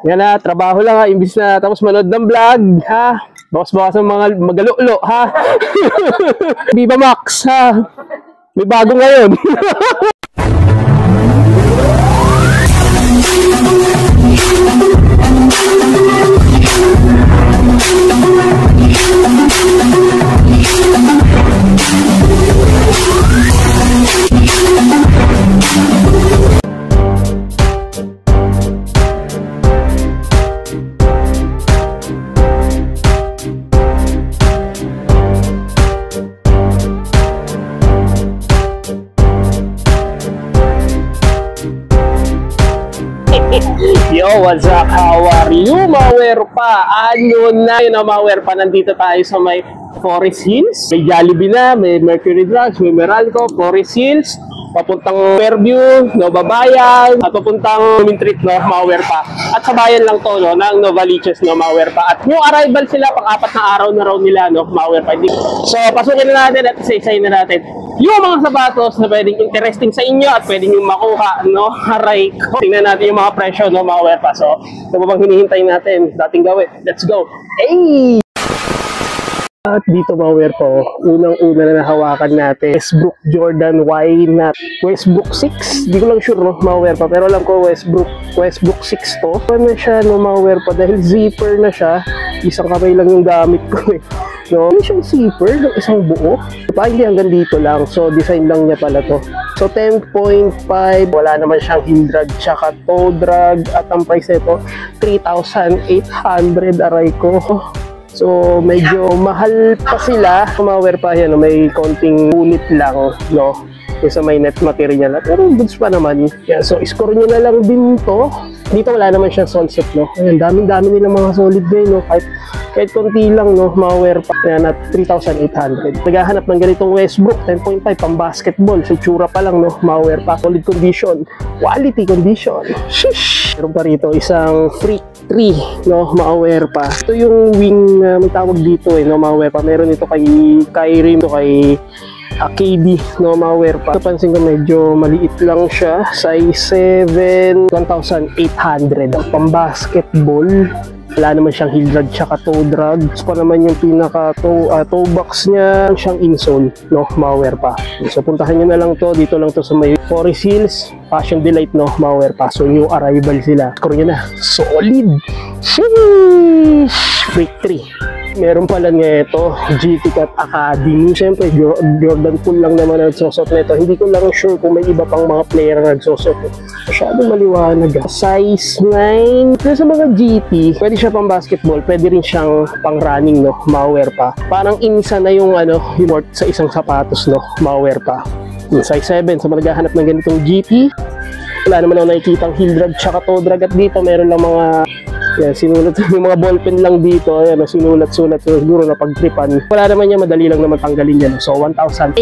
Yan na, trabaho lang ha, imbis na tapos manood ng vlog, ha? Bawas-bawas ng mga magalulo, ha? Viva Max, ha? May bago ngayon. Yo, what's up? How are you, Mawerpa? Ano na yun, Mawerpa? Nandito tayo sa may Forest Hills. May Jollibee na, may Mercury Drugs, may Meralco, Forest Hills, papuntang Fairview, Nova Bayan, at papuntang Mintreat, no, Mawerpa. At sa bayan lang to, no, ng Novaliches, no, Mawerpa. At yung arrival sila, pang-apat na araw na raw nila, no, Mawerpa. So, pasukin na natin at isa-isayin na natin yung mga sapatos na pwedeng interesting sa inyo at pwedeng yung makuha, no? Aray ko. Tingnan natin yung mga presyo, no, Mawerpa. So, ito bang hinihintay natin? Dating gawin. Let's go! Hey! At dito, Mawerpa, unang-una na nahawakan natin, Westbrook Jordan Y Nut. Westbrook 6, di ko lang sure, no, Mawerpa, pero alam ko Westbrook 6 to. Ano siya, no, Mawerpa, dahil zipper na siya, isang kamay lang yung gamit ko, eh. No, hindi siyang zipper, ng isang buo. Hindi hanggang dito lang, so design lang niya pala to. So 10.5, wala naman siyang heel drag tsaka toe drag, at ang price nito 3,800, aray ko. So medyo mahal pa sila. Mawerpa yan, no? May konting unit lang, no, sa may net material, pero goods pa naman. Yeah, so score nyo na lang din to. Dito wala naman siyang sol set, no. Ayan, daming-dami nilang mga solid guys, no. Kahit konti lang, no, Mawerpa. Ayan, at 3,800. Naghahanap ng ganitong Westbrook 10.5 pang basketball. So tsura pa lang, no, Mawerpa. Solid condition, quality condition. Shish! Meron pa rito isang Freak 3, no, Mawerpa. Ito yung wing, may tawag dito, no, Mawerpa. Meron ito kay Kyrie, ito kay KD, no, Mawerpa. Ito pansin ko medyo maliit lang siya, size 7, 1,800. Pang basketball, wala naman siyang heel drag tsaka toe drag. Pa naman yung pinaka toe box niya, siyang insole, no, Mawerpa. So puntahan nyo na lang to, dito lang to sa may Forest Hills, Fashion Delight, no, Mawerpa. So new arrival sila. Score nyo na, solid. Sheesh! Freak 3. Meron pala nga ito, GT Cat Academy. Siyempre, Jordan Poole lang naman ang nagsosot nito. Hindi ko lang sure kung may iba pang mga player na nagsosot. Masyadong maliwanag. Size 9. Pero sa mga GT, pwede siya pang basketball, pwede rin siyang pang running, no, Mawerpa. Parang insa na yung yung worth sa isang sapatos, no, Mawerpa. Size 7, sa naghahanap ng ganitong GT. Wala naman ako nakikitang heel drag tsaka toe drag, at dito meron lang mga sinulat, yung mga ballpen lang dito. Ayan, sinulat-sulat, siguro na pagtripan. Wala naman yan, madali lang naman tanggalin yan. So 1,800,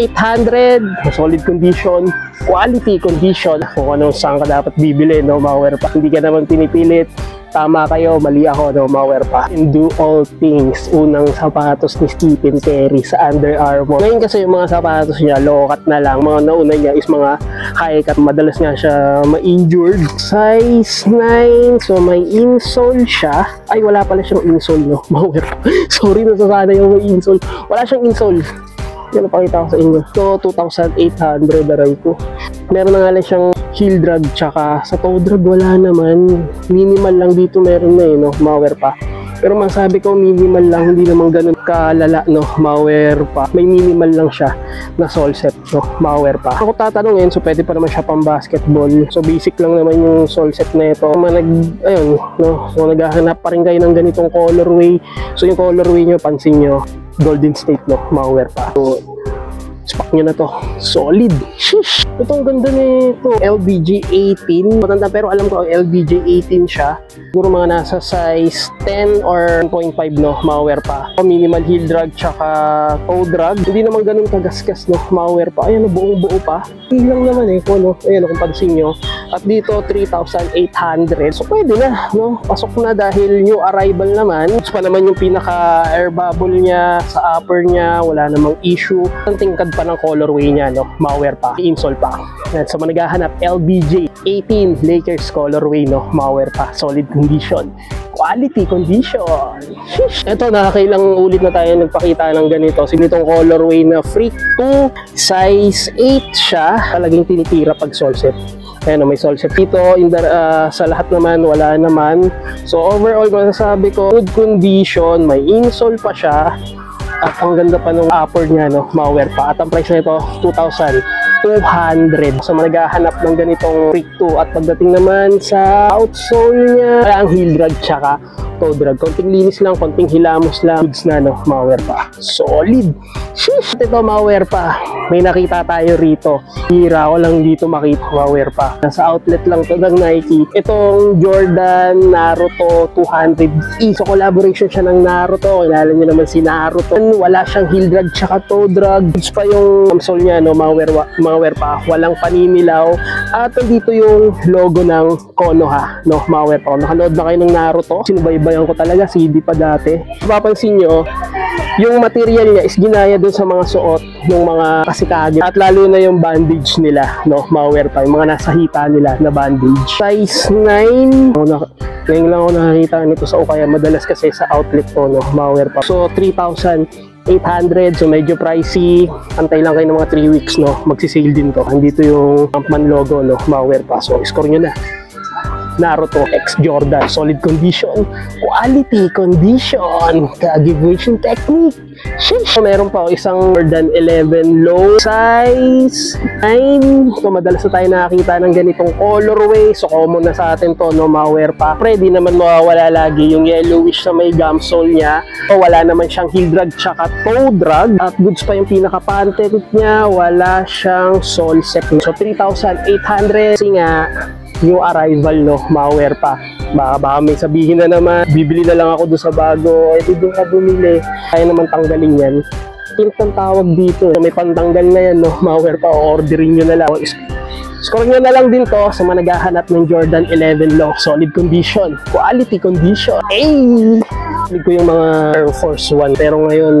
solid condition, quality condition. Kung ano saan ka dapat bibili, no, Mawerpa. Hindi ka naman pinipilit, tama kayo, mali ako, no, Mawerpa. And do all things. Unang sapatos ni Stephen Curry sa Under Armour. Ngayon kasi yung mga sapatos niya, low-cut na lang. Mga nauna niya is mga high-cut. Madalas nga siya ma-injured. Size 9, so may insole siya. Ay, wala pala siyang insole, no, Mawerpa. Sorry, nasasana yung may insole. Wala siyang insole. Yan, napakita ko sa inyo. So, 2,800, aray ko. Meron na nga lang siyang heel drag, tsaka sa toe drag wala naman. Minimal lang dito meron na, no, Mawerpa. Pero masabi ko minimal lang, hindi naman ganun kalala, no, Mawerpa. May minimal lang siya na sole set, no, Mawerpa. Ako tatanungin, so pwede pa naman siya pang basketball. So basic lang naman yung sole set na ito. Ayun, no, so naghahanap pa rin kayo ng ganitong colorway. So yung colorway nyo, pansin nyo, Golden State, no, Mawerpa. So spak nyo na to, solid. Sheesh! Itong ganda nito, LBJ 18. Matanda pero alam ko ang LBJ 18 siya. Siguro mga nasa size 10 or 10.5, no, Mawerpa. Minimal heel drag tsaka toe drag. Hindi naman ganun kagasgas, no, Mawerpa. Ayan, buong buo pa. Hindi lang naman eh, kung ano, ayan kung pansin nyo. At dito, 3,800. So, pwede na, no? Pasok na dahil new arrival naman. Tapos pa naman yung pinaka-air bubble niya, sa upper niya, wala namang issue. Ang tingkad pa ng colorway niya, no? Mauwear pa, i-install pa. At sa mga naghahanap, LBJ 18 Lakers colorway, no? Mauwear pa, solid condition. Quality condition. Sheesh. Ito, nakakailang ulit na tayo nagpakita ng ganito. Sinitong colorway na Freak 2, size 8 siya. Talagang tinitira pag sol set. Ayan, may sol set dito. Sa lahat naman, wala naman. So, overall, masasabi ko, good condition. May insole pa siya. At ang ganda pa ng upper niya, no? Mauwear pa. At ang price na ito, 2,200. So, naghahanap ng ganitong Freak 2. At pagdating naman sa outsole niya, ang heel drag tsaka toe drag. Konting linis lang, konting hilamos lang. Goods na, no? Mauwear pa. Solid. Sheesh! Ito, mauwear pa. May nakita tayo rito. Hira ko lang dito makita. Mauwear pa. Nasa outlet lang to ng Nike. Itong Jordan Naruto 200E. So, collaboration siya ng Naruto. Kilala niyo naman si Naruto. Wala siyang heel drag tsaka toe drag. Goods pa yung sole niya, no? Mauwear pa. Walang paninilaw. At dito yung logo ng Konoha, no? Mauwear pa. Nakanood na kayo ng Naruto. Sinubaybayan ko talaga. CD pa dati. Mapapansin nyo, yung material niya is ginaya dun sa mga suot ng mga kasikagin. At lalo na yung bandage nila, no? Mauwear pa. Yung mga nasa hita nila na bandage. Size 9. Ngayon lang ako nakakita nito sa Ukaya. Madalas kasi sa outlet to, no? Mauwear pa. So, 3,800. So, medyo pricey. Antay lang kayo ng mga 3 weeks, no? Magsisale din to. Andito yung Campman logo, no? Mauwear pa. So, score nyo na. Naruto X Jordan, solid condition, quality condition, graduation technique. Sheesh! Meron pa isang Jordan 11 low size 9. So, madalas na tayo nakakita ng ganitong colorway. So, common na sa atin to, no? Mauwear pa. Pwede naman mawawala lagi yung yellowish sa may gum sole niya. So, wala naman siyang heel drag tsaka toe drag. At goods pa yung pinaka-pantet niya. Wala siyang sole set. So, 3,800. Kasi nga, new arrival, no? Mauwear pa. Baka may sabihin na naman, bibili na lang ako doon sa bago. Eh, doon ka bumili. Kaya naman tanggalin yan. Tint ang tawag dito. So, may pantanggal na yan, no? Mauwear pa. Orderin nyo na lang. Score nyo na lang din to sa mga naghahanap ng Jordan 11 low. Solid condition. Quality condition. Hey! Hindi ko yung mga Air Force 1. Pero ngayon,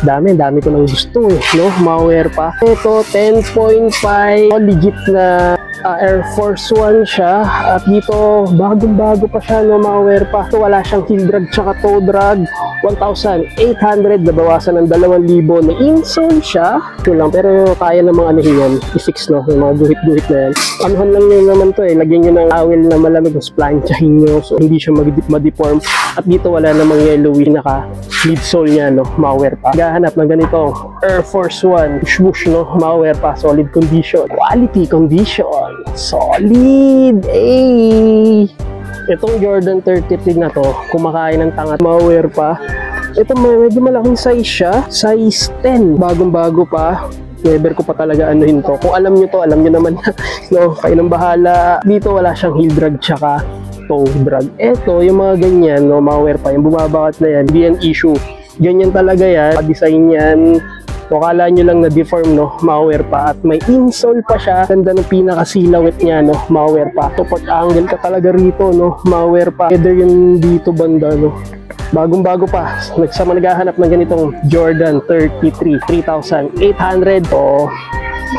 dami ko nang gusto, eh, no? Mauwear pa. Ito, 10.5. Legit na Air Force 1 siya. At dito, bagong-bago pa siya, no? Mauwear pa. So, wala siyang heel drag tsaka toe drag. 1,800. Nabawasan ng 2,000 na insole siya. Ito lang, pero kaya namang ano yan. I-fix, no? Yung mga guhit-guhit na yan. Anuhan lang yun naman to, eh. Lagyan nyo ng awil na malamig. Tapos planchahin nyo. So, hindi siya ma-deform. At dito, wala namang yellowy naka-midsole niya, no? Mauwear pa. Hanap ng ganito Air Force 1 swoosh, no? Mauwear pa, solid condition, quality condition, solid. Itong Jordan 33 na to, kumakain ng tanga, mauwear pa. Ito medyo malaking size siya, size 10, bagong-bago pa. Never ko pa talaga anuhin to. Kung alam nyo to, alam nyo naman, no? Kayo nang bahala. Dito wala siyang heel drag tsaka toe drag. Ito, yung mga ganyan, no? Mauwear pa, yung bumabakat na yan, hindi yan issue. Ganyan talaga yan, design yan. So, kala nyo lang na-deform, no? Mauwear pa. At may insole pa siya. Ganda ng pinaka-silhouette niya, no? Mauwear pa. So, pag-angle ka talaga rito, no? Mauwear pa. Either yung dito banda, no? Bagong-bago pa. Nagsama naghahanap ng ganitong Jordan 33. 3,800. So,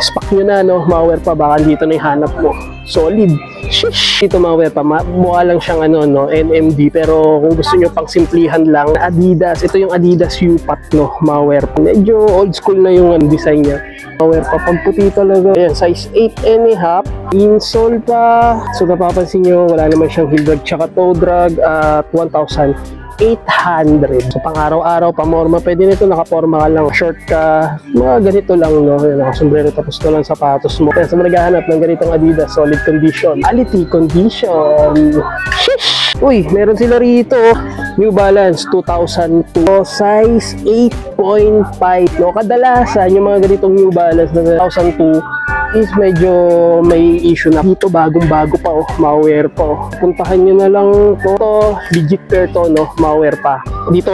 spak nyo na, no? Mauwear pa. Baka dito na yung hanap mo. Solid. Shish! Ito mauwear pa. Mukha lang siyang ano, no? NMD. Pero kung gusto nyo pang simplihan lang, Adidas. Ito yung Adidas U-Pat, no? Mauwear pa. Medyo old school na yung design niya. Mauwear pa. Pagputi talaga. Ayan, size 8.5. Insole pa. So, napapansin nyo, wala naman siyang heel drag tsaka toe drag at 1,800. So, pang araw-araw, pamorma, pwede nito, nakaporma ka lang, short ka, mga ganito lang, no? Nakasombrero, tapos na lang sapatos mo. Kaya sa mga naghahanap ng ganitong Adidas, solid condition, quality condition. Shish! Uy, meron sila rito, New Balance 2002, size 8.5. No? Kadalasan, yung mga ganitong New Balance na 2002, is medyo may issue na. Dito bagong-bago pa, oh, mauwear pa, oh. Puntahan nyo na lang to, legit pair to, no? Mauwear pa. Dito,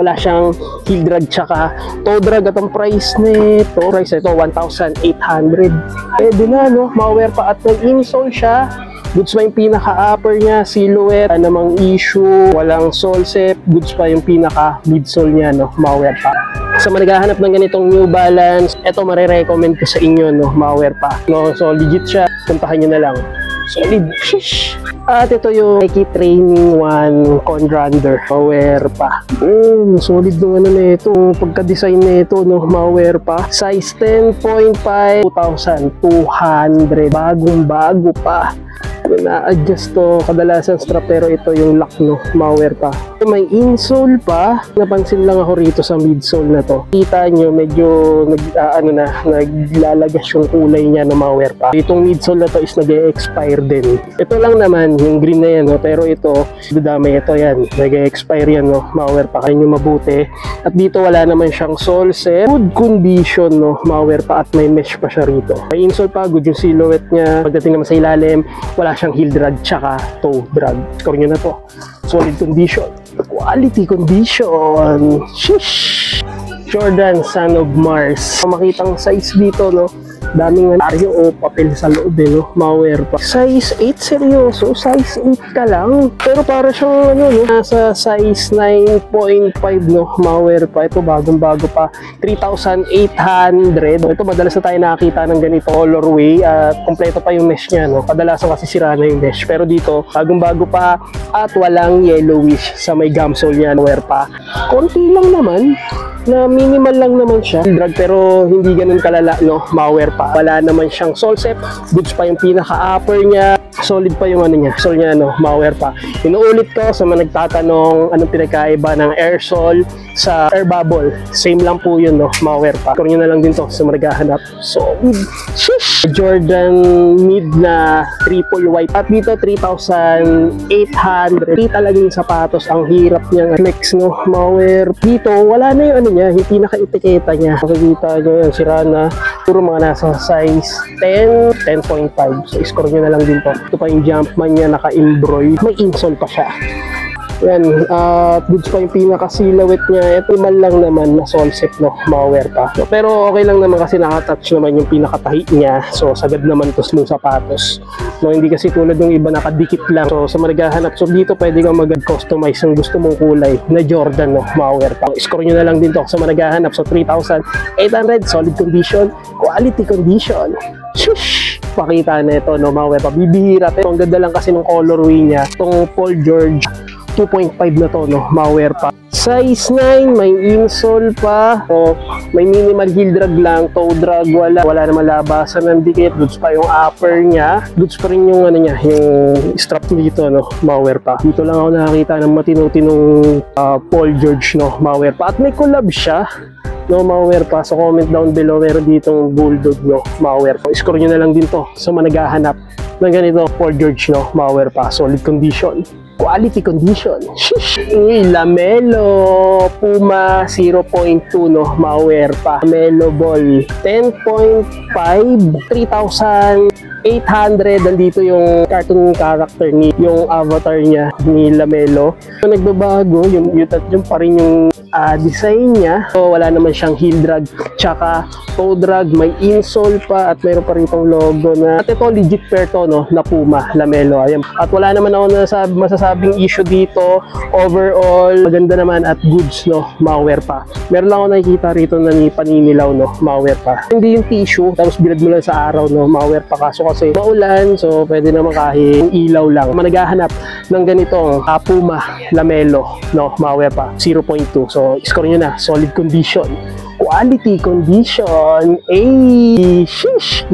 wala siyang heel drag tsaka toe drag at ang price nito, 1,800. Pwede na, no? Ma-wear pa at may insole siya. Goods pa yung pinaka-upper niya, silhouette, namang issue, walang sole set. Goods pa yung pinaka-midsole niya, no? Ma-wear pa. Sa mga naghahanap ng ganitong New Balance, ito marirecommend ko sa inyo, no? Ma-wear pa. No? So, legit siya. Puntahan nyo na lang. Solid. Shish! At ito yung Nike Training 1 Conrunner. Ma-wear pa. Solid nung ano na ito. Pagka-design na ito, no? Ma-wear pa. Size 10.5, 2,200. Bagong-bago pa. Na-adjust to, kadalasan strap, pero ito yung lock, no? Ma-wear pa. May insole pa. Napansin lang ako rito sa midsole na to. Kita nyo, medyo naglalagas yung kulay niya na ma-wear pa. Itong midsole na to is nag-e-expire din. Ito lang naman, yung green na yan, no? Pero ito, dadamay ito yan. Nag-e-expire yan, no? Ma-wear pa. Kaya nyo mabuti. At dito wala naman siyang sole set. Good condition, no? Ma-wear pa at may mesh pa siya rito. May insole pa, good yung silhouette niya. Pagdating naman sa ilalim, wala siyang heel drag tsaka toe drag. Score nyo na to. Solid condition. Quality condition. Shish! Jordan Son of Mars. Makitang size dito, no? Daming aryo o papel sa loob, no? Ma-wear pa. Size 8, seryoso. Size 8 ka lang. Pero para siyang, no? Nasa size 9.5, no? Ma-wear pa. Ito, bagong-bago pa. 3,800. Ito, madalas na tayo nakakita ng ganito colorway. At kompleto pa yung mesh niya, no? Kadalasan kasi sira na yung mesh. Pero dito, bagong-bago pa. At walang yellowish sa may gamsole niya. Wear pa. Konti lang naman. Na minimal lang naman siya. Drag, pero hindi ganun kalala, no? Ma-wear pa. Wala naman siyang sole set. Goods pa yung pinaka-upper niya. Solid pa yung ano niya. Sole niya, no? Ma-wear pa. Inuulit ko sa mga nagtatanong anong pinagkaiba ng air sole sa air bubble. Same lang po yun, no? Ma-wear pa. Kung nyo na lang din to sa mga naghahanap. Solid. Shish! Jordan mid na triple white. At dito, 3,800. Di talaga yung sapatos. Ang hirap niyang flex, no? Ma-wear. Dito, wala na yung ano niya, yung pinaka-etiketa niya. Makikita nyo yan, sira na. Puro mga nasa size 10, 10.5. So, score nyo na lang din to. Ito pa yung Jumpman niya, naka-embroid. May insole pa siya. Yan, goods pa yung pinaka-silhouette niya. Ito mal lang naman na sole set, no? Ma-wear pa. So, pero okay lang naman kasi nakatouch naman yung pinakatahi niya. So, sagad naman to smooth sapatos. No, hindi kasi tulad ng iba nakadikit lang. So, sa maghahanap, so dito pwede kang mag-customize ng gusto mong kulay na Jordan, no? Ma-wear pa. Score nyo na lang din to sa maghahanap. So, 3,800, solid condition, quality condition. Shush! Pakita na ito, no? Ma-wear pa. Bibihira. Pero ang ganda lang kasi ng colorway niya. Itong Paul George 2.5 na to, no? Ma-wear pa. Size 9, may insole pa. So, may minimal heel drag lang. Toe drag, wala naman labasan ng dikit. Goods pa yung upper niya. Goods pa rin yung ano niya, yung strap dito, no? Ma-wear pa. Dito lang ako nakakita ng matino-tinong Paul George, no? Ma-wear pa. At may collab siya, no? Ma-wear pa. So, comment down below. Meron ditong bulldog, no? Ma-wear pa. Score nyo na lang din to sa mga naghahanap ng ganito Paul George, no? Ma-wear pa. Solid condition. Quality condition. Shish! Lamelo Puma 0.2, no? Ma-wear pa. Lamelo Ball 10.5, 3,800. Nandito yung cartoon character ni, yung avatar niya ni Lamelo. So, nagbabago yung pa rin yung design niya. So, wala naman siyang heel drag tsaka toe drag. May insole pa at mayroon pa rin itong logo na at ito legit pair to, no? Na Puma Lamelo. Ayan. At wala naman ako masasabing issue dito. Overall, maganda naman at goods, no? Ma-wear pa. Meron lang ako nakikita rito na paninilaw, no? Ma-wear pa. Hindi yung tissue, tapos bilad mo lang sa araw, no? Ma-wear pa. Kaso kasi maulan, so pwede naman kahit ilaw lang. Managhahanap ng ganitong Puma Lamelo, no? Ma-wear pa. 0.2. So, score nyo na. Solid condition. Quality condition. Sheesh!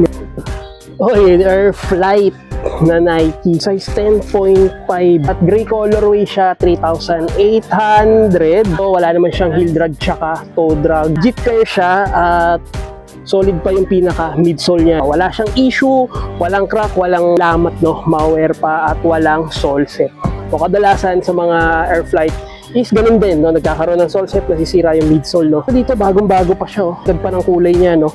Okay, Air Flight na Nike. Size 10.5 at gray colorway siya, 3,800. So, wala naman siyang heel drag tsaka toe drag. Legit kayo siya at solid pa yung pinaka midsole niya. Wala siyang issue, walang crack, walang lamat, no? Ma-wear pa at walang sole set. So, kadalasan sa mga Air Flight is ganun din, no? Nagkakaroon ng sole set, nasisira yung midsole, no? Dito bagong-bago pa siya, oh. Ganda pa ng kulay niya, no?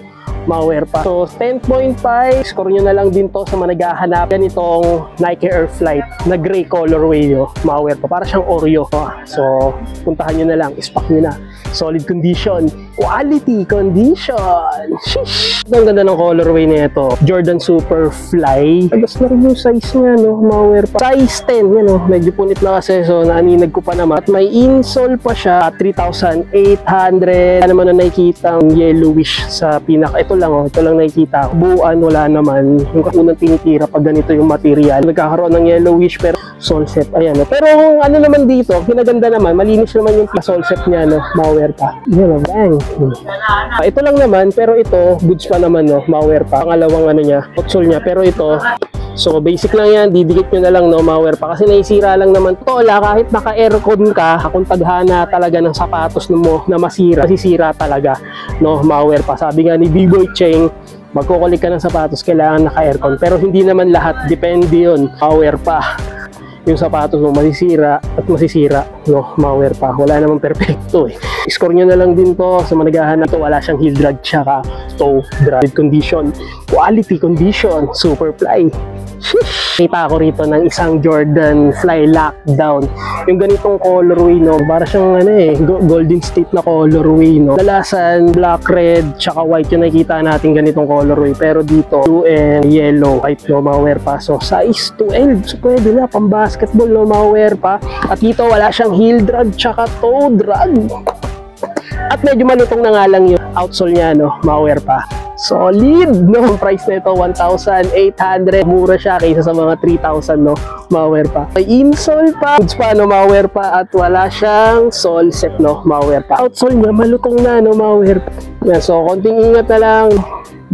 malware pa. So 10.5, score nyo na lang din to sa mga naghahanap ganitong Nike Air Flight na gray colorway nyo, malware pa. Para siyang Oreo. So puntahan nyo na lang, ispak nyo na. Solid condition, quality condition. Shish! Ang ganda ng colorway na ito. Jordan Super Fly. Agas na rin yung size niya, no? Malware pa. Size 10, yan, no? Medyo punit na kasi, so naaninag ko pa naman. At may insole pa siya, 3,800. Ano naman na nakikita ang yellowish sa pinaka. Ito lang, oh. Ito lang nakikita. Buuan, wala naman. Yung unang tinitira pag ganito yung material. Nagkakaroon ng yellowish, pero sole set, ayan, no? Pero ano naman dito, pinaganda naman, malinis naman yung sole set niya, no? Malware pa. Yan, bang. Ito lang naman, pero ito, goods pa naman, no? Malware pa. Pangalawang ano niya, outsole niya, pero ito, so basic lang yan, didikit nyo na lang, no? Malware pa. Kasi naisira lang naman. Tola, kahit naka-aircon ka, kung tadhana talaga ng sapatos mo na masisira talaga, no? Malware pa. Sabi nga ni B-Boy Cheng, magkukulik ka ng sapatos, kailangan naka-aircon. Pero hindi naman lahat, depende yun. Malware pa. Yung sapatos mo masisira at masisira, no? Malware pa. Wala namang perfecto, eh. Score nyo na lang din to sa mga naghahanap. Ito, wala siyang heel drag tsaka toe drag condition. Quality condition, super fly. Sheesh! Kita ako rito ng isang Jordan Fly Lockdown. Yung ganitong colorway, no? Para siyang ano, eh, Golden State na colorway, no? Dalasan, black, red, tsaka white yung nakikita natin ganitong colorway. Pero dito, blue and yellow, white, no? Malware pa. So, size 12. So, pwede na, pang basketball, no? Malware pa. At dito, wala siyang heel drag tsaka toe drag. At medyo malutong na nga lang yung outsole niya, no? Malware pa. Solid, no? Ang price na ito, 1,800. Mura siya kaysa sa mga 3,000, no? Malware pa. May insole pa. Goods pa, no? Malware pa. At wala siyang sole set, no? Malware pa. Outsole niya, malutong na, no? Malware pa. Yan, so, konting ingat na lang.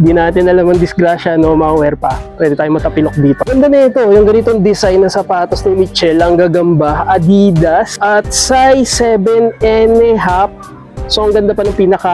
Di natin alam ang disgrasya, no? Malware pa. Pwede tayong matapilok dito. Ganda na ito, yung ganitong design ng sapatos ni Mitchell, ang gagamba, Adidas, at size 7.5. So, ang ganda pa ng pinaka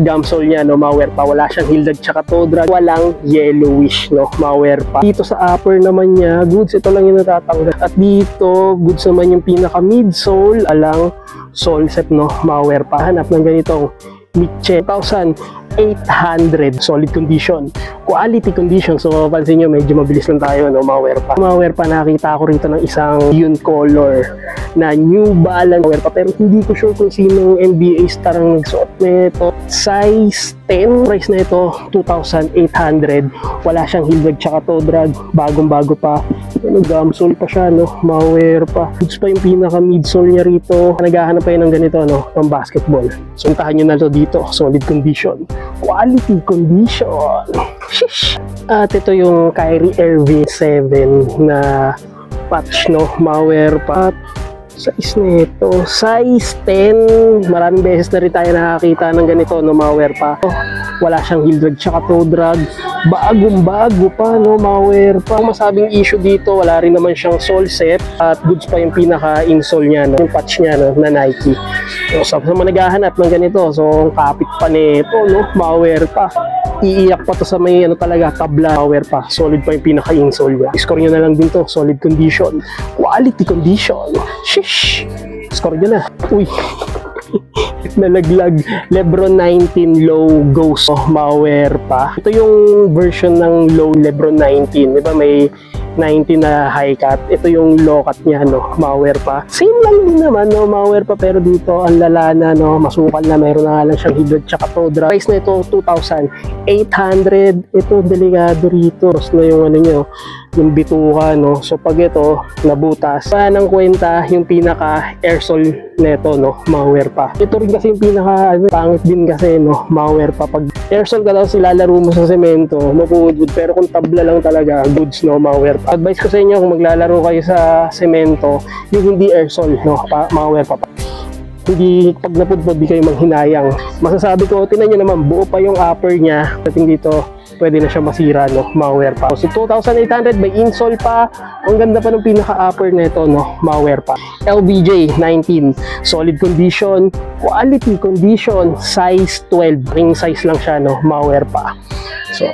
gum sole niya, no? Malware pa. Wala siyang heel drag tsaka toe drag. Walang yellowish, no? Malware pa. Dito sa upper naman niya, goods. Ito lang yung natatanggal. At dito, goods naman yung pinaka midsole. Alang sole set, no? Malware pa. Hanap ng ganitong Mitchell 1,800. Solid condition. Quality condition. So, pansin nyo, medyo mabilis lang tayo, no? Malware pa. Malware pa, nakita ko rito ng isang yun color na New Balance. Malware pa. Pero hindi ko sure kung sinong NBA star ang nagsuot nito. Size 10. Price na ito, 2,800. Wala siyang heel drag tsaka toe drag. Bagong-bago pa. Ano, gum sole pa siya, no? Malware pa. Goods pa yung pinaka midsole niya rito. Naghahanap pa yun ng ganito, no? Pang basketball. So, puntahan nyo na to dito. Solid condition. Quality condition. Shish! At ito yung Kyrie Irving 7 na patch, no? Malware pa. At size nito, size 10. Maraming beses na rin tayo nakakita ng ganito, no? Malware pa. Wala siyang heel drag tsaka toe drag. Bagong-bago pa, no? Malware pa. Ang masabing issue dito, wala rin naman siyang sole set. At goods pa yung pinaka-insole niya, no? Yung patch niya, no? Na Nike. So, sa mga naghahanap ng ganito, so, ang kapit pa nito, no? Malware pa. Iiyak pa to sa may ano talaga, tabla. Malware pa. Solid pa yung pinaka-insole niya. Score nyo na lang din to. Solid condition. Quality condition. Shish! Score nyo na. Uy! Nalaglag. Lebron 19 low ghost. Malware pa. Ito yung version ng low Lebron 19. Diba may 19 na high cut. Ito yung low cut niya, no? Malware pa. Same lang din naman, no? Malware pa, pero dito ang lala na, no? Masukal na, meron na nga lang siyang heel drag tsaka toe drag. Price na ito, 2,800. Ito, delikado rito. Tapos na yung ano nyo, yung bituka, no? So, pag ito, nabutas, pa ng kwenta yung pinaka airsole neto, no? Malware pa. Ito rin kasi yung pinaka, pangit din kasi, no? Malware pa. Pag airsole ka daw, silalaro mo sa semento, mapuudwood. Pero kung tabla lang talaga, goods, no? Malware pa. Advice ko sa inyo, kung maglalaro kayo sa semento, yung hindi airsole, no? Malware pa. Hindi, pag napudpod, di kayo manghinayang. Masasabi ko, tinan nyo naman, buo pa yung upper niya. Dating dito, pwede na siya masira, no? Malware pa. So, 2,800, may insole pa. Ang ganda pa ng pinaka-upper nito, no? Malware pa. LBJ 19, solid condition, quality condition, size 12. Ring size lang siya, no? Malware pa. So,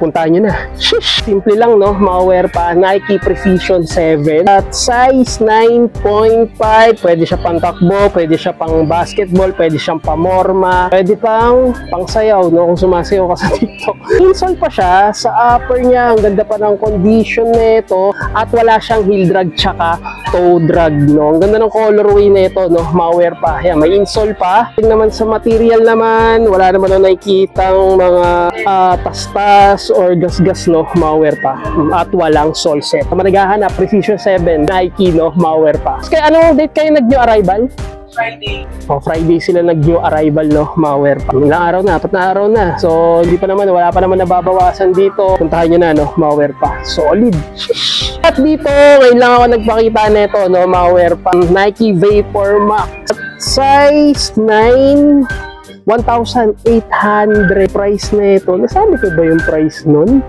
puntahan nyo na. Shish! Simple lang, no? Mga wear pa. Nike Precision 7 at size 9.5. Pwede siya pang takbo, pwede siya pang basketball, pwede siyang pamorma, pwede pang sayaw, no? Kung sumasayaw ka sa TikTok. Insole pa siya. Sa upper niya, ang ganda pa ng condition nito at wala siyang heel drag tsaka toe drag, no? Ang ganda ng colorway nito, no? Mga wear pa. Yan, may insole pa. Tingnan naman sa material naman, wala naman na nakikitang mga tastas or gasgas, no? Malware pa. At walang sole set. Managahan na Precision 7 Nike, no? Malware pa. Kaya anong date kayo nag-new arrival? Friday. Friday sila nag-new arrival, no? Malware pa. Ilang araw na, 4 na araw na. So, hindi pa naman, wala pa naman nababawasan dito. Puntahan nyo na, no? Malware pa. Solid. At dito, ngayon lang ako nagpakita nito, no? Malware pa. Nike Vapor Max. Size 9, 1,800 price na ito. Nasabi ko ba yung price nun?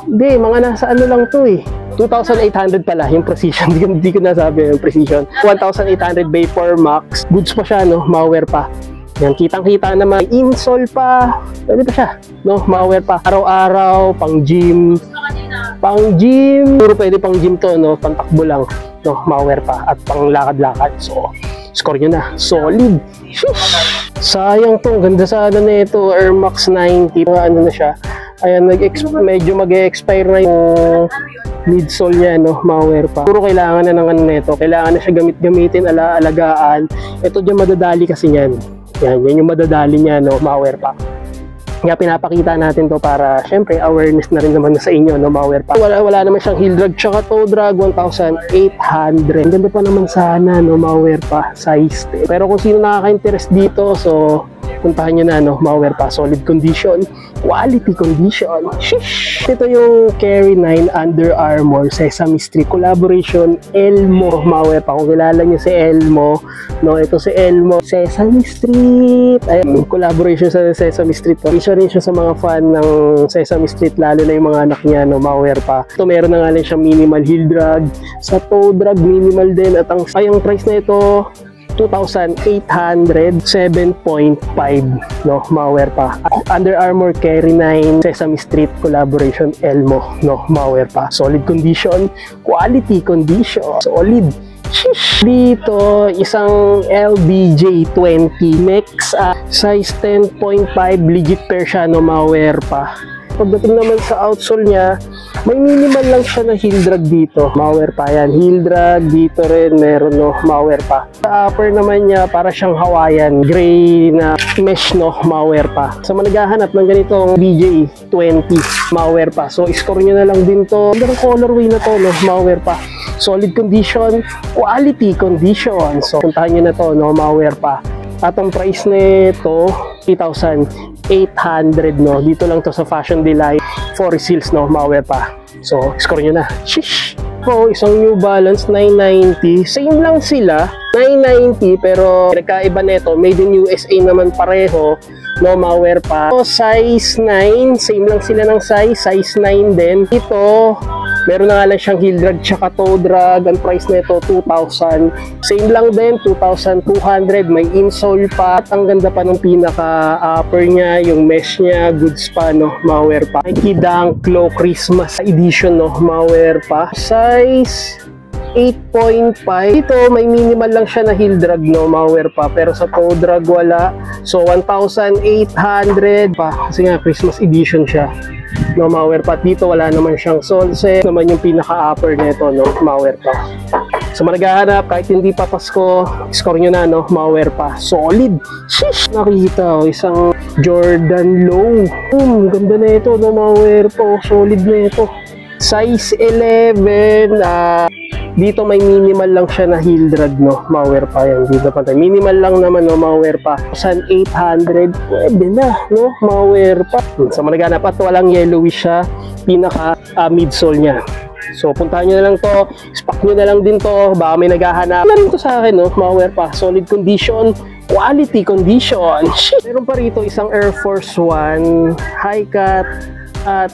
Hindi, mga nasa ano lang to eh. 2,800 pala yung Precision. Hindi ko nasabi yung Precision. 1,800 Vapor Max. Goods pa siya, no? Malware pa. Yan, kitang-kita naman. Insole pa. Pwede pa siya, no? Malware pa. Araw-araw, pang gym. Pang gym. Puro pwede pang gym to, no? Pantakbo lang, no? Malware pa. At pang lakad-lakad. So, score nyo na. Solid. Sheesh. Sayang to. Ganda sana na ito. Air Max 90. Ano na siya. Ayan, medyo mag-expire na yung midsole niya, no? Malware pa. Puro kailangan na ng ano nito. Kailangan na siya gamit-gamitin, alagaan. Ito dyan madadali kasi yan. Yan yung madadali niya, no? Malware pa. Kaya pinapakita natin to para syempre awareness na rin naman sa inyo, no? Malware pa. Wala naman siyang heel drag tsaka toe drag. 1,800. Ang ganda pa naman sana, no? Malware pa. Size 10. Pero kung sino nakaka-interest dito, so puntahan nyo na, no? Malware pa. Solid condition. Quality condition. Shish! Ito yung Carry 9 Under Armour Sesame Street collaboration Elmo. Malware pa. Kung kilala nyo si Elmo, no? Ito si Elmo. Sesame Street. Ayan, collaboration sa Sesame Street. Isa rin siya sa mga fan ng Sesame Street, lalo na yung mga anak niya, no? Malware pa. Ito meron na nga lang siyang minimal heel drag. Sa toe drag, minimal din. At ang price na ito, 2,800, 7.5, no? Malware pa. Under Armour Carry 9 Sesame Street collaboration Elmo, no? Malware pa. Solid condition, quality condition, solid. Sheesh. Dito, isang LBJ20 Mix, size 10.5, legit pair siya, no? Malware pa. Pagdating naman sa outsole niya, may minimal lang siya na heel drag dito. Malware pa yan. Heel drag dito rin meron, no? Malware pa. Sa upper naman niya, para siyang Hawaiian. Gray na mesh, no? Malware pa. Sa mga naghahanap ng ganitong BJ20, malware pa. So, score nyo na lang din to. Ang colorway na to, no? Malware pa. Solid condition, quality condition. So, puntahan nyo na to, no? Malware pa. At ang price nito, 3,800, no? Dito lang to sa Fashion Delight, Forest Hills, no? Malware pa. So, score nyo na. Shish! So, isang New Balance 990. Same lang sila, 990, pero nagkaiba nito, made in USA naman pareho, no? Malware pa. So, size 9, same lang sila ng size 9 din. Ito, meron na nga lang siyang heel drag tsaka toe drag. Ang price nito 2,000. Same lang din, 2,200. May insole pa. At ang ganda pa ng pinaka-upper niya, yung mesh niya, goods pa, no? Malware pa. Nike Dunk Low Christmas edition, no? Malware pa. Size 8.5. Ito, may minimal lang siya na heel drag, no? Malware pa. Pero sa toe drag, wala. So, 1,800 pa. Kasi nga, Christmas edition siya. No, malware pa. Dito wala naman siyang sole set. Naman yung pinaka-upper nito, no? Malware pa. So, managahanap, kahit hindi pa Pasko, score nyo na, no? Malware pa. Solid. Shish! Nakita, isang Jordan Low. Ganda na ito, no? Malware pa. Solid na ito. Size 11. Dito may minimal lang siya na heel drag, no? Malware pa yan. Dito pa tayo. Minimal lang naman, no? Malware pa. 1,800. Pwede na, no? Malware pa. So, managhanap at walang yellowish siya. Pinaka midsole niya. So, puntahan nyo na lang to. Stock nyo na lang din to. Baka may naghahanap. Wala rin to sa akin, no? Malware pa. Solid condition. Quality condition. Shit! Meron pa rito isang Air Force 1 high cut at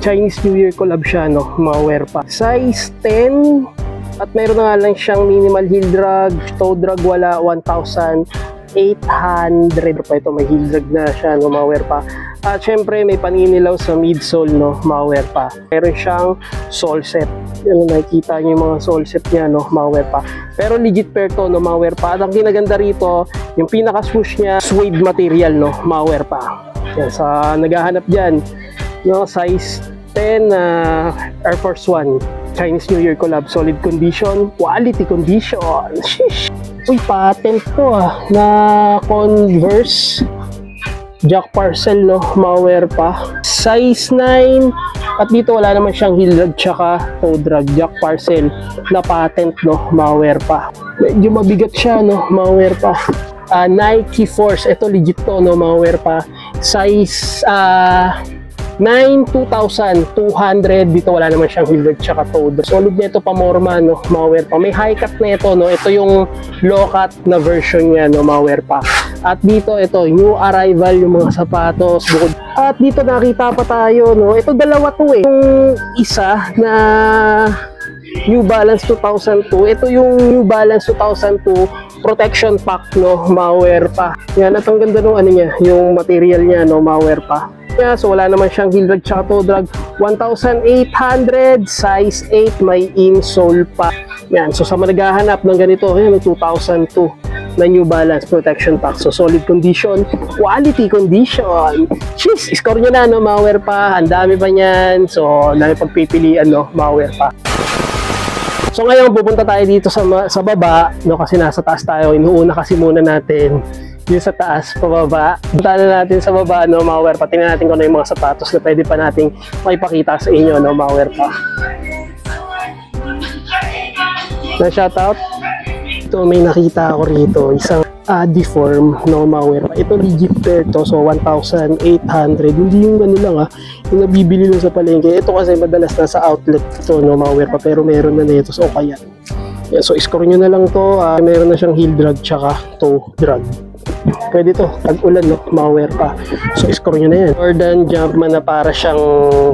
Chinese New Year collab siya, no? Malware pa. Size 10. At meron na nga lang siyang minimal heel drag, toe drag wala, 1,400. 1,800 pa ito. May heel drag na siya, no, mga wear pa. At syempre may paninilaw sa midsole, no, mga wear pa. Meron siyang sole set. Yan, nakikita niyo yung mga sole set niya, no, mga wear pa. Pero legit pair to, no, mga wear pa. At ang ginaganda rito, yung pinaka swoosh niya, suede material, no, mga wear pa. Yan, sa naghahanap dyan, no, size 10 Air Force 1 Chinese New Year collab, solid condition, quality condition. Sheesh. Uy, patent to na Converse Jack Parcel, no, mga pa. Size 9 at dito wala naman siyang heel drag tsaka toe drag. Jack Parcel na patent, no, mga pa. Medyo mabigat siya, no, mga pa. Nike Force, ito legit to, no, mga pa. Size 9, 2,200. Dito wala naman siyang heel drag tsaka toe drag. Solid na ito, pamorma, no, mga pa. May high cut na ito, no. Ito yung low cut na version niya, no, mga pa. At dito, ito, new arrival yung mga sapatos. Bukod. At dito nakita pa tayo, no. Ito dalawa to, yung isa na New Balance 2002. Ito yung New Balance 2002 protection pack, no, mga pa. Yan, at ang ganda nung ano niya, yung material niya, no, mga pa. Yeah, so wala naman siyang heel drag tsaka toe drag. 1,800, size 8, may insole pa. Yan, so sa mga naghahanap ng ganito, may 2002 na New Balance protection pack. So solid condition, quality condition. Jeez, score nyo na, no, mga pa. Ang dami pa niyan. So dami pagpipilian, no, mga pa. So ngayon pupunta tayo dito sa baba, no, kasi nasa taas tayo. Inuuna kasi muna natin yung sa taas, pababa. Punta na natin sa baba, no, mga pa. Tingnan natin kung ano yung mga sapatos na pwede pa nating maipakita sa inyo, no, mga pa. Na shoutout. Ito, may nakita ako rito, isang Adiform, no, mga pa. Ito legit pair to, so 1,800. Hindi yung ano lang, yung nabibili lang sa palengke. Ito kasi madalas nasa outlet to, no, mga pa, pero meron na nito, so kaya. Yeah, so score nyo na lang to. Meron na siyang heel drag tsaka toe drag. Pwede to, tag-ulan, no, mga pa. So score nyo na yan. Jordan Jumpman na para siyang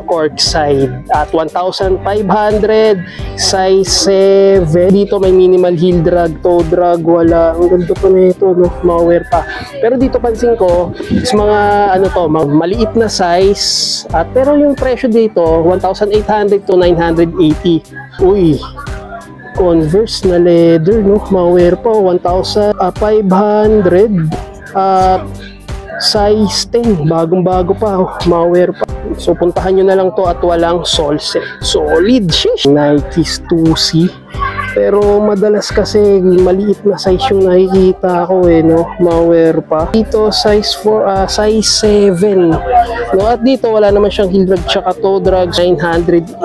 cork side at 1,500, size 7. Dito may minimal heel drag, toe drag, wala. Ang ganda pa na ito, no, mga pa. Pero dito pansin ko is mga ano to, mga maliit na size. At pero yung presyo dito 1,800 to 980. Uy, Converse na leather, no, mga pa. 1,500 at size 10, bagong bago pa, mga pa. So puntahan nyo na lang to at walang sole set. Solid, shish. Nike's 2C, pero madalas kasi maliit na size yung nakikita ko, no, mga pa. Dito size 4, size 7, no, at dito wala naman siyang heel drag tsaka toe drag. 980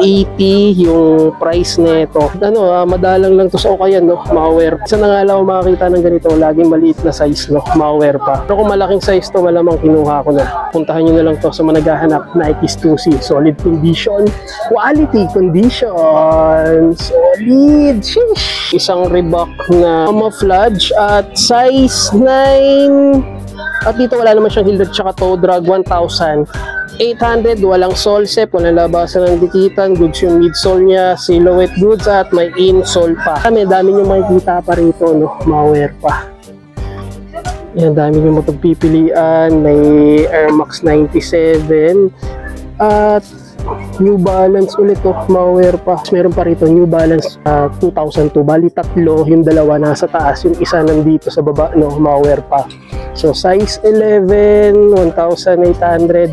yung price nito. Ano, madalang lang to sa Okayan, no, mga pa. Isa na nga lang makakita ng ganito, laging maliit na size, no, mga pa. Pero kung malaking size to, malamang kinuha ko na. Puntahan nyo na lang to sa mga naghahanap. Nike's 2C, solid condition, quality condition, solid. Sheesh. Isang Reebok na camouflage at size 9. At dito wala naman siyang heel drag tsaka toe drag. 1,800, walang sole set, walang labasan ng dikitan, goods yung midsole niya, silhouette goods at may insole pa. Dami nyo makikita pa rito, no, mga pa. Yan, dami nyo mapagpipilian. May Air Max 97 at New Balance ulit, oh, mga pa. Meron pa rito New Balance 2002. Bali tatlo, yung dalawa nasa taas, yung isa nandito sa baba, no, mga pa. So size 11, 1,800.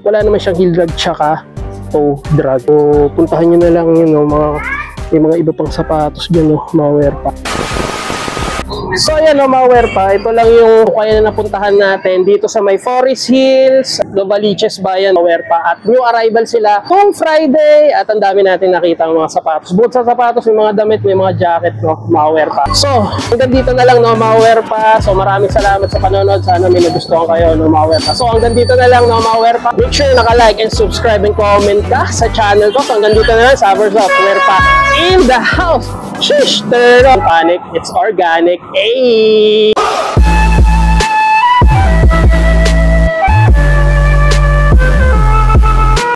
Wala naman siyang heel drag tsaka toe drag. So puntahan nyo na lang yun, no, may mga iba pang sapatos dyan, no, mga pa. So ayan, no, mga pa, ito lang yung kaya na napuntahan natin dito sa may Forest Hills, Novaliches Bayan, mga pa. At new arrival sila kung Friday at ang dami natin nakita ng mga sapatos. Bukod sa sapatos, may mga damit, may mga jacket, no, mga pa. So hanggang dito na lang, no, mga pa. So maraming salamat sa panonood. Sana may nagustuhan kayo, no, mga pa. So hanggang dito na lang, no, mga pa. Make sure naka-like and subscribe and comment ka sa channel ko. So hanggang dito na lang, Sabers of pa in the house. Shush! Turn on. Panic, it's organic. Hey!